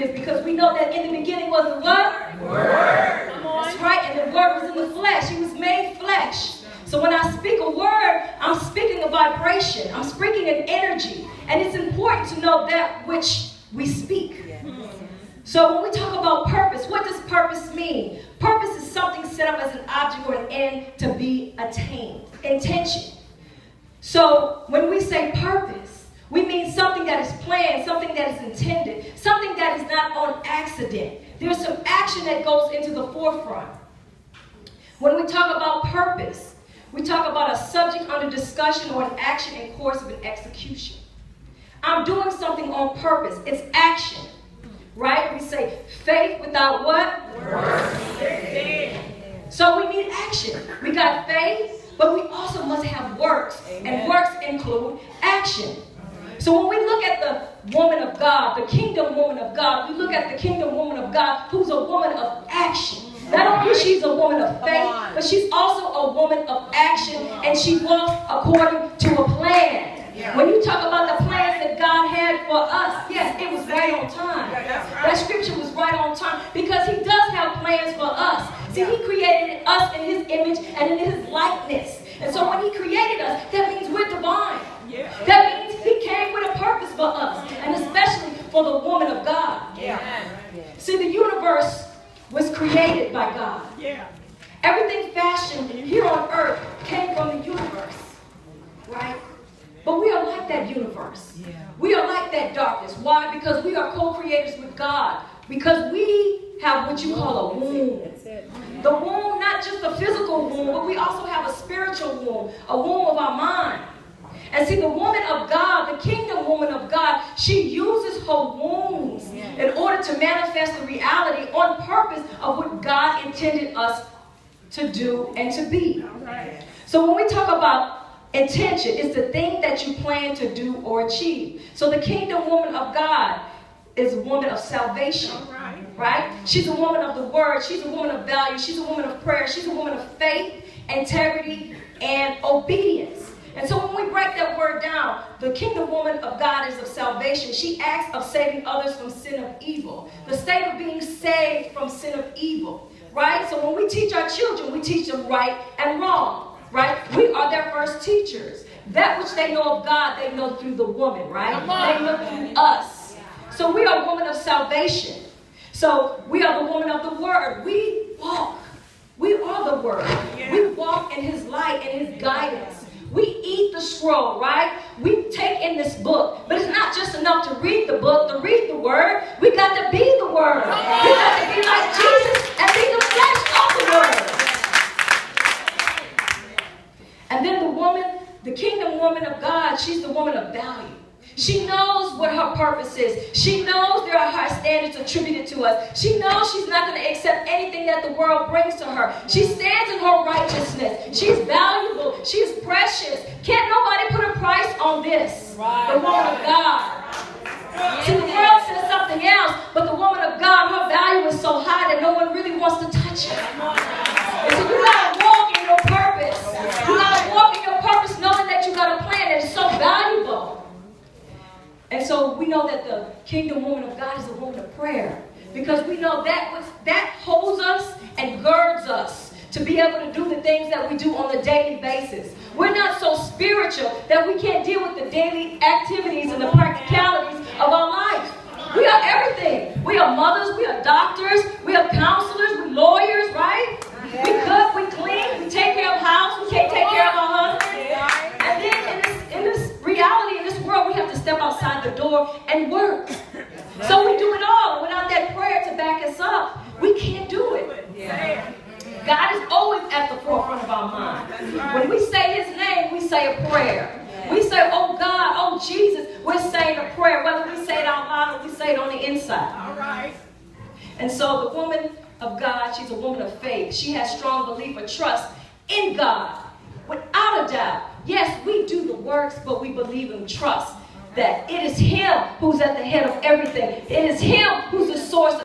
is, because we know that in the beginning was the what? Word. That's right, and the Word was in the flesh. He was made flesh. So when I speak a word, I'm speaking a vibration. I'm speaking an energy. And it's important to know that which we speak. So when we talk about purpose, what does purpose mean? Purpose is something set up as an object or an end to be attained. Intention. So when we say purpose, we mean something that is planned, something that is intended, something that is not on accident. There's some action that goes into the forefront. When we talk about purpose, we talk about a subject under discussion or an action in course of an execution. I'm doing something on purpose. It's action. Right? We say faith without what? Works. So we need action. We got faith, but we also must have works. Amen. And works include action. So when we look at the woman of God, the kingdom woman of God, we look at the kingdom woman of God who's a woman of action. Not only she's a woman of faith, but she's also a woman of action, and she walks according to a plan. When you talk about the plans that God had for us, yes, it was right on time. That scripture was right on time, because he does have plans for us. See, he created us in his image and in his likeness. And so when he created us, that means we're divine. That means he came with a purpose for us, and especially for the woman of God. See, the universe was created by God. Everything fashioned here on earth came from the universe. Right? But we are like that universe. We are like that darkness. Why? Because we are co-creators with God. Because we have what you call a womb. The womb, not just a physical womb, but we also have a spiritual womb, a womb of our mind. And see, the woman of God, the kingdom woman of God, she uses her wombs in order to manifest the reality on purpose of what God intended us to do and to be. So when we talk about intention, it's the thing that you plan to do or achieve. So the kingdom woman of God is a woman of salvation. Right? She's a woman of the word. She's a woman of value. She's a woman of prayer. She's a woman of faith, integrity, and obedience. And so when we break that word down, the kingdom woman of God is of salvation. She acts of saving others from sin of evil. The state of being saved from sin of evil. Right? So when we teach our children, we teach them right and wrong. Right? We are their first teachers. That which they know of God, they know through the woman, right? They know through us. So we are women of salvation. So we are the woman of the word. We walk. We are the word. We walk in his light and his guidance. We eat the scroll, right? We take in this book. But it's not just enough to read the book, to read the word. We got to be the word. We got to be like Jesus and be the flesh of the word. And then the woman, the kingdom woman of God, she's the woman of value. She knows what her purpose is. She knows there are high standards attributed to us. She knows she's not going to accept anything that the world brings to her. She stands in her righteousness. She's valuable. She's precious. Can't nobody put a price on this. The woman of God. See, the world says something else, but the woman of God, her value is so high that no one really wants to touch her. And so you got to walk in your purpose. You got to walk in your purpose knowing that you got a plan that is so valuable. And so we know that the kingdom woman of God is a woman of prayer, because we know that holds us and girds us to be able to do the things that we do on a daily basis. We're not so spiritual that we can't deal with the daily activities and the practicalities of our life. We are everything. We are mothers, we are doctors, we are counselors, we lawyers, right? We cook, we clean, we take care of house, we can't take care of our husband. And then in this reality, in this world, we have to step outside the door and work. So we do it all. Without that prayer to back us up, we can't do it. God is always at the forefront of our mind. When we say his name, we say a prayer. We say, oh God, oh Jesus, we're saying a prayer, whether we say it out loud or we say it on the inside. And so the woman of God, she's a woman of faith. She has strong belief or trust in God. Without a doubt. Yes, we do the works, but we believe and trust that it is him who's at the head of everything. It is him who's the source of